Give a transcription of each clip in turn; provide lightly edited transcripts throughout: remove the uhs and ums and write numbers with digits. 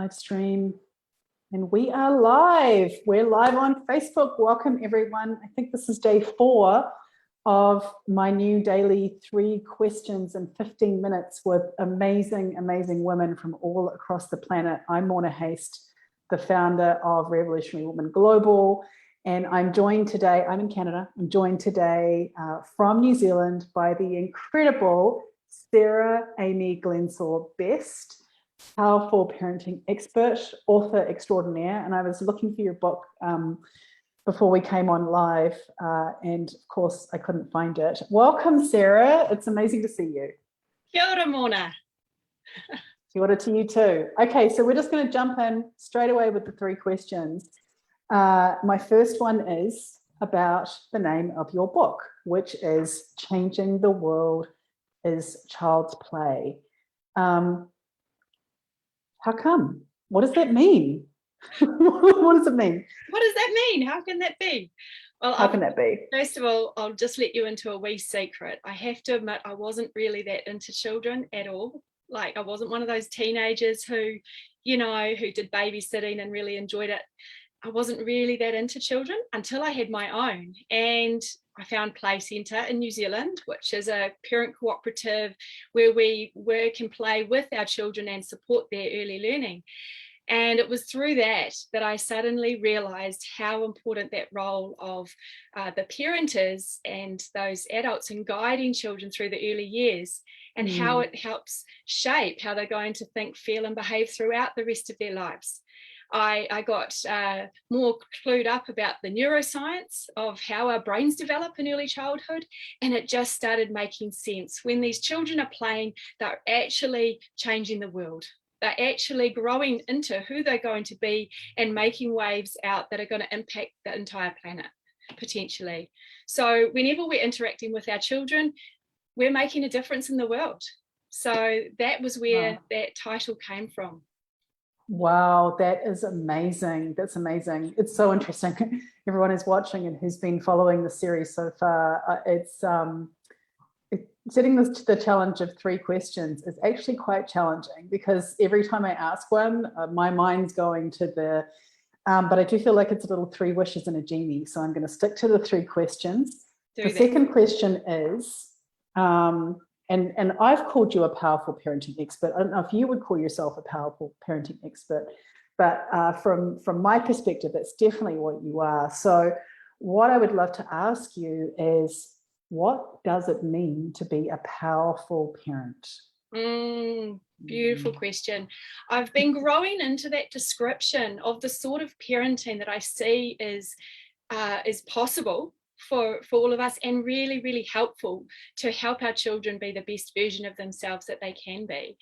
live stream. And we are live. We're live on Facebook. Welcome, everyone. I think this is day 4 of my new daily 3 questions in 15 minutes with amazing, amazing women from all across the planet. I'm Morna Haist, the founder of Revolutionary Women Global. And I'm joined today, I'm in Canada, I'm joined today from New Zealand by the incredible Sarah Amy Glensor Best, powerful parenting expert, author extraordinaire. And I was looking for your book before we came on live, and of course I couldn't find it. Welcome, Sarah. It's amazing to see you. Kia ora, Morna. Kia ora to you too. Okay, so we're just going to jump in straight away with the 3 questions. My first one is about the name of your book, which is Changing the World is Child's Play. How come? What does that mean? What does it mean? What does that mean? How can that be? Well, how can that be? First of all, I'll just let you into a wee secret. I have to admit, I wasn't really that into children at all. Like, I wasn't one of those teenagers who, you know, who did babysitting and really enjoyed it. I wasn't really that into children until I had my own. And I found Play Centre in New Zealand, which is a parent cooperative where we work and play with our children and support their early learning. And it was through that I suddenly realised how important that role of the parent is and those adults in guiding children through the early years, and how it helps shape how they're going to think, feel and behave throughout the rest of their lives. I got more clued up about the neuroscience of how our brains develop in early childhood, and it just started making sense. When these children are playing, they're actually changing the world. They're actually growing into who they're going to be and making waves out that are going to impact the entire planet, potentially. So whenever we're interacting with our children, we're making a difference in the world. So that was where that title came from. Wow, that is amazing. That's amazing. It's so interesting. Everyone who's watching and who's been following the series so far, setting this to the challenge of 3 questions is actually quite challenging, because every time I ask one, my mind's going to the, but I do feel like it's a little 3 wishes and a genie. So I'm going to stick to the 3 questions. The second question is, and I've called you a powerful parenting expert. I don't know if you would call yourself a powerful parenting expert, but from my perspective, that's definitely what you are. So what I would love to ask you is, what does it mean to be a powerful parent? Beautiful question. I've been growing into that description of the sort of parenting that I see is possible for all of us, and really, really helpful to help our children be the best version of themselves that they can be.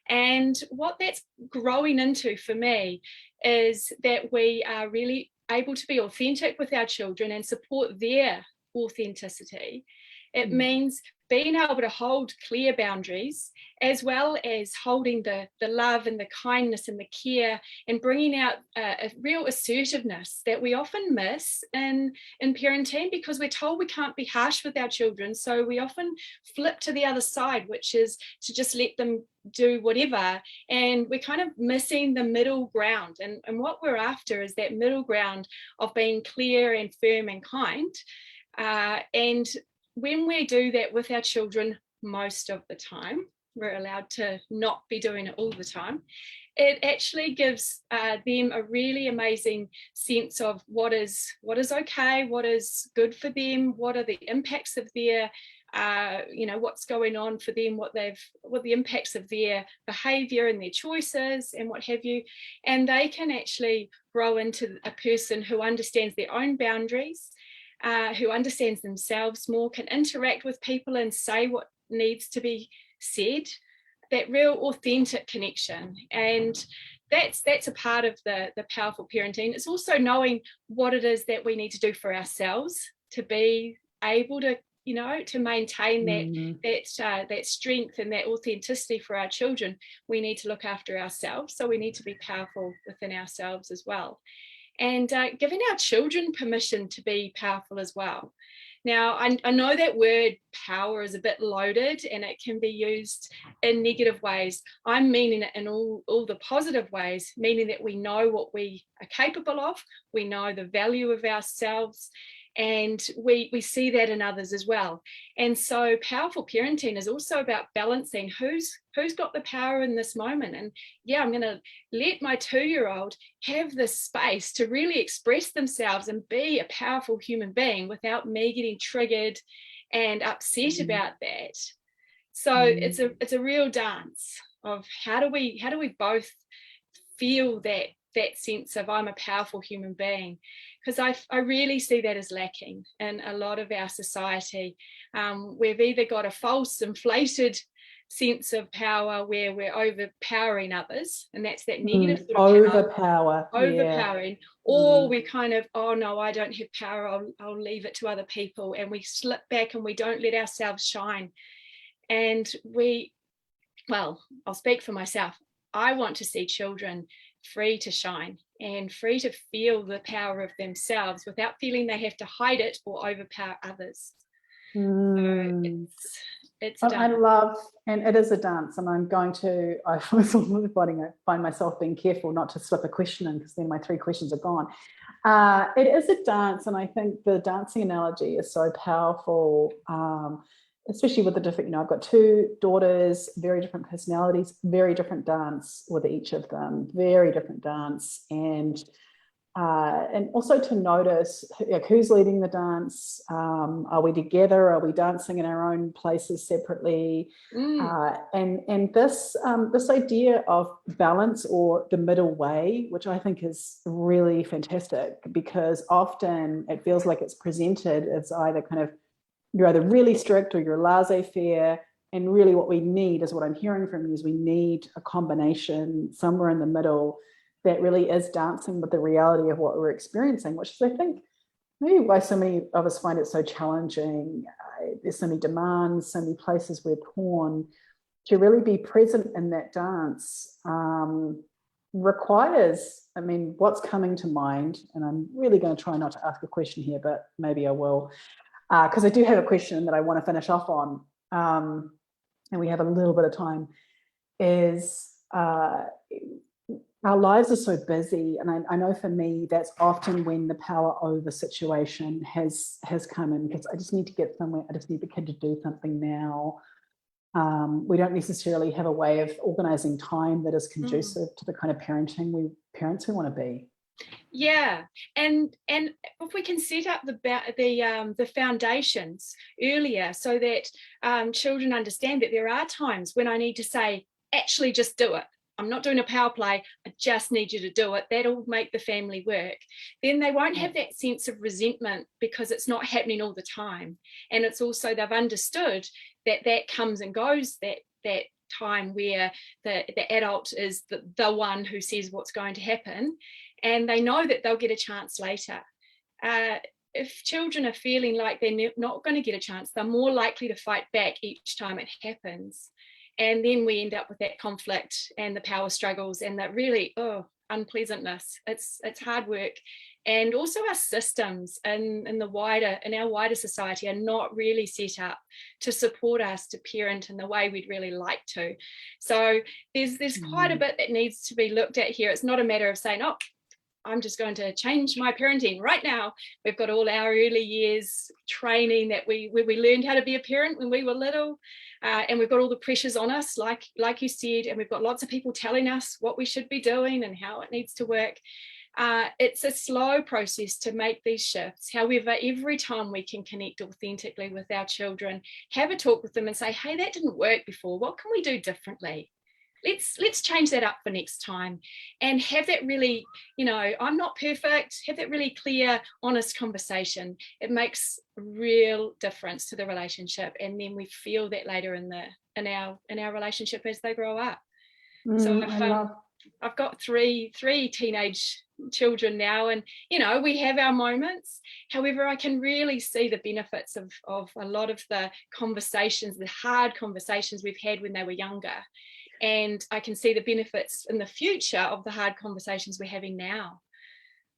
And what that's growing into for me is that we are really able to be authentic with our children and support their authenticity. It means being able to hold clear boundaries, as well as holding the love and the kindness and the care, and bringing out a real assertiveness that we often miss in parenting, because we're told we can't be harsh with our children. So we often flip to the other side, which is to just let them do whatever. And we're kind of missing the middle ground. And what we're after is that middle ground of being clear and firm and kind. And when we do that with our children, most of the time, we're allowed to not be doing it all the time, it actually gives them a really amazing sense of what is okay, what is good for them, what are the impacts of their what's going on for them, what the impacts of their behavior and their choices and what have you. And they can actually grow into a person who understands their own boundaries, who understands themselves more, can interact with people and say what needs to be said, that real authentic connection. And that's a part of the powerful parenting. It's also knowing what it is that we need to do for ourselves to be able to, to maintain that strength and that authenticity for our children. We need to look after ourselves. So we need to be powerful within ourselves as well. And giving our children permission to be powerful as well. Now, I know that word power is a bit loaded and it can be used in negative ways. I'm meaning it in all the positive ways, meaning that we know what we are capable of, we know the value of ourselves, and we see that in others as well. And so powerful parenting is also about balancing who's got the power in this moment. And yeah, I'm going to let my 2-year-old have this space to really express themselves and be a powerful human being without me getting triggered and upset about that. So it's a real dance of how do we both feel that sense of I'm a powerful human being, because I really see that as lacking in a lot of our society. We've either got a false inflated sense of power where we're overpowering others, and that's that negative sort of overpowering, or we kind of, oh no, I don't have power, I'll leave it to other people, and we slip back and we don't let ourselves shine. And I'll speak for myself. I want to see children free to shine and free to feel the power of themselves without feeling they have to hide it or overpower others. So it's a dance. I love, and it is a dance, and I find myself being careful not to slip a question in, because then my 3 questions are gone. It is a dance, and I think the dancing analogy is so powerful, especially with the different, I've got 2 daughters, very different personalities, very different dance with each of them, very different dance. And also to notice, like, who's leading the dance, are we together, are we dancing in our own places separately, and this idea of balance, or the middle way, which I think is really fantastic, because often it feels like it's presented as either kind of, you're either really strict or you're laissez-faire, and really what we need is, what I'm hearing from you, is we need a combination somewhere in the middle that really is dancing with the reality of what we're experiencing, which is, I think, maybe why so many of us find it so challenging. There's so many demands, so many places we're torn. To really be present in that dance requires, what's coming to mind, and I'm really going to try not to ask a question here, but maybe I will, because I do have a question that I want to finish off on, and we have a little bit of time, is our lives are so busy, and I know for me that's often when the power over situation has come in, because I just need to get somewhere, I just need the kid to do something now. We don't necessarily have a way of organising time that is conducive to the kind of parents we want to be. Yeah, and if we can set up the foundations earlier, so that children understand that there are times when I need to say, actually just do it. I'm not doing a power play, I just need you to do it. That'll make the family work. Then they won't have that sense of resentment because it's not happening all the time. And it's also, they've understood that comes and goes, that time where the adult is the one who says what's going to happen, and they know that they'll get a chance later. If children are feeling like they're not going to get a chance, they're more likely to fight back each time it happens. And then we end up with that conflict and the power struggles and that really unpleasantness. It's hard work. And also our systems in our wider society are not really set up to support us to parent in the way we'd really like to. So there's quite a bit that needs to be looked at here. It's not a matter of saying, oh, I'm just going to change my parenting right now. We've got all our early years training that we learned how to be a parent when we were little, and we've got all the pressures on us, like you said, and we've got lots of people telling us what we should be doing and how it needs to work. It's a slow process to make these shifts. However, every time we can connect authentically with our children, have a talk with them and say, hey, that didn't work before. What can we do differently? Let's change that up for next time, and have that really, I'm not perfect, have that really clear, honest conversation. It makes a real difference to the relationship, and then we feel that later in our relationship as they grow up. So I've got three teenage children now, and we have our moments. However, I can really see the benefits of a lot of the conversations, the hard conversations we've had when they were younger. And I can see the benefits in the future of the hard conversations we're having now.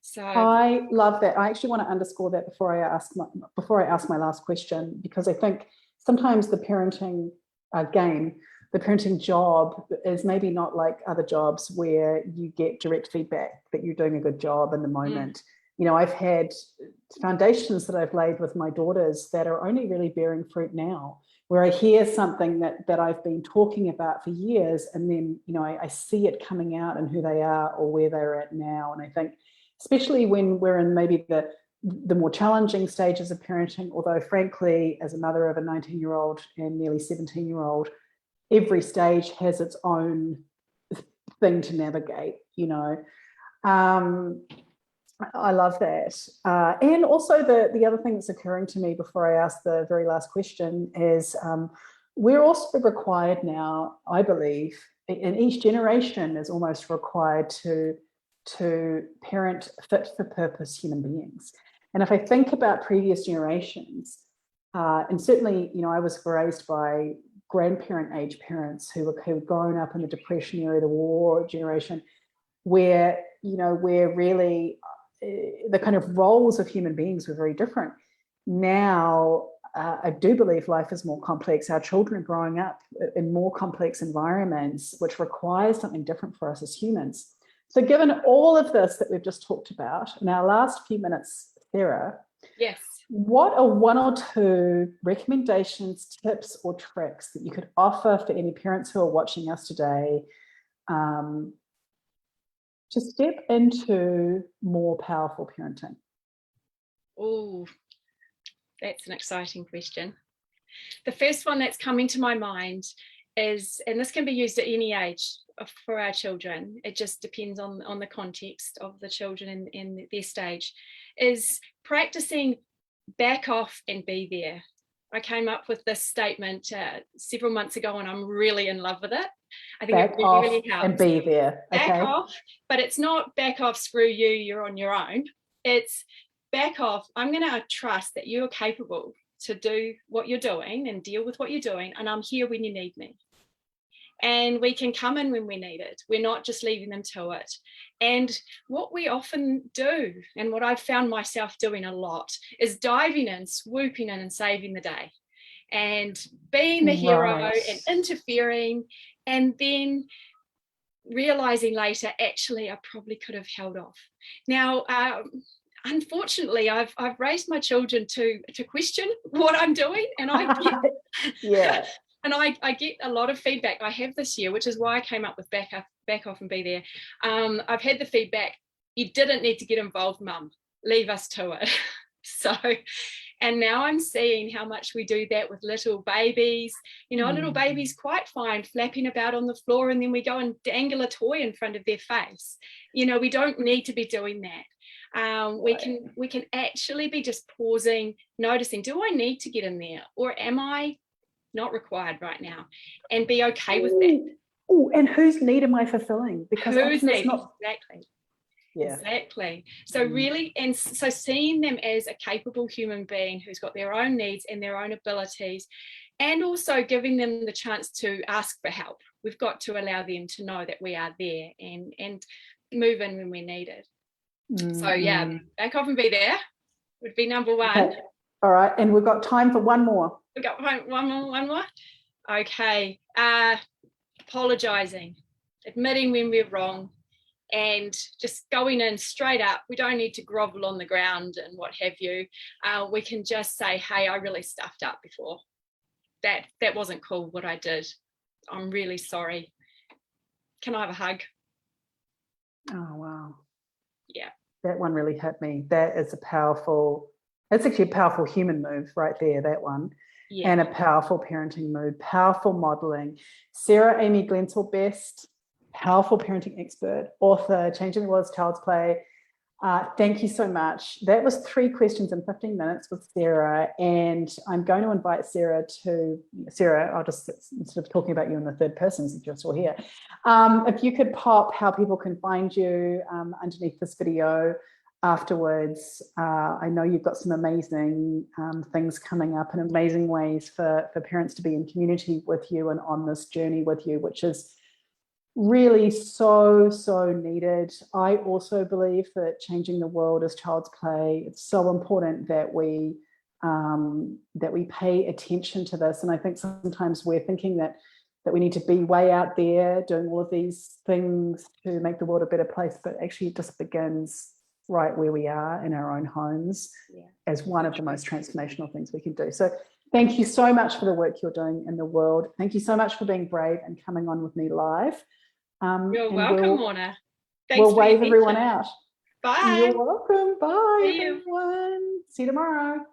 So I love that. I actually want to underscore that before I ask my last question, because I think sometimes the parenting game, the parenting job is maybe not like other jobs where you get direct feedback that you're doing a good job in the moment. You know, I've had foundations that I've laid with my daughters that are only really bearing fruit now, where I hear something that I've been talking about for years, and then, you know, I see it coming out in who they are or where they're at now. And I think, especially when we're in maybe the more challenging stages of parenting, although frankly, as a mother of a 19-year-old and nearly 17-year-old, every stage has its own thing to navigate, you know. I love that. And also the other thing that's occurring to me before I ask the very last question is we're also required now, I believe, and each generation is almost required to parent fit for purpose human beings. And if I think about previous generations, and certainly, you know, I was raised by grandparent age parents who had grown up in the Depression era, the war generation, where, you know, where really the kind of roles of human beings were very different. Now, I do believe life is more complex. Our children are growing up in more complex environments, which requires something different for us as humans. So given all of this that we've just talked about in our last few minutes, Sarah, yes, what are one or two recommendations, tips, or tricks that you could offer for any parents who are watching us today to step into more powerful parenting? Oh, that's an exciting question. The first one that's coming to my mind is, and this can be used at any age for our children, it just depends on the context of the children and their stage, is practicing back off and be there. I came up with this statement several months ago, and I'm really in love with it. I think it really helps. And be there. Okay. Back off, but it's not back off, screw you, you're on your own. It's back off, I'm going to trust that you're capable to do what you're doing and deal with what you're doing, and I'm here when you need me. And we can come in when we need it. We're not just leaving them to it. And what we often do, and what I've found myself doing a lot, is diving in, swooping in and saving the day and being the hero and interfering, and then realizing later, actually, I probably could have held off. Now, unfortunately, I've raised my children to question what I'm doing, and I get, yeah. And I get a lot of feedback. I have this year, which is why I came up with back off and be there. I've had the feedback, you didn't need to get involved, Mum. Leave us to it. So, and now I'm seeing how much we do that with little babies. You know, a little baby's quite fine flapping about on the floor, and then we go and dangle a toy in front of their face. You know, we don't need to be doing that. We can actually be just pausing, noticing, do I need to get in there, or am I not required right now, and be okay with that. Oh, and whose need am I fulfilling? Because whose need? not exactly. Yeah. Exactly. So really, and so seeing them as a capable human being who's got their own needs and their own abilities, and also giving them the chance to ask for help. We've got to allow them to know that we are there and move in when we're needed. So yeah, back off and be there would be number one. Okay. All right, and we've got time for one more. We've got one more. Okay. Apologizing, admitting when we're wrong, and just going in straight up. We don't need to grovel on the ground and what have you. We can just say, hey, I really stuffed up before. That wasn't cool what I did. I'm really sorry. Can I have a hug? Oh, wow. Yeah. That one really hit me. That's actually a powerful human move right there, that one. Yeah. And a powerful parenting move, powerful modeling. Sarah Amy Glenthal Best, powerful parenting expert, author, Changing the World's Child's Play. Thank you so much. That was 3 questions in 15 minutes with Sarah, and I'm going to invite Sarah, I'll just, instead of talking about you in the third person since you're still here, if you could pop how people can find you underneath this video afterwards. I know you've got some amazing things coming up and amazing ways for parents to be in community with you and on this journey with you, which is really so needed. I also believe that changing the world is child's play. It's so important that we pay attention to this. And I think sometimes we're thinking that we need to be way out there doing all of these things to make the world a better place, but actually it just begins right where we are in our own homes as one of the most transformational things we can do. So thank you so much for the work you're doing in the world. Thank you so much for being brave and coming on with me live. You're welcome, Morna. Thanks. We'll wave everyone out. Bye. You're welcome. Bye, See you. everyone. See you tomorrow.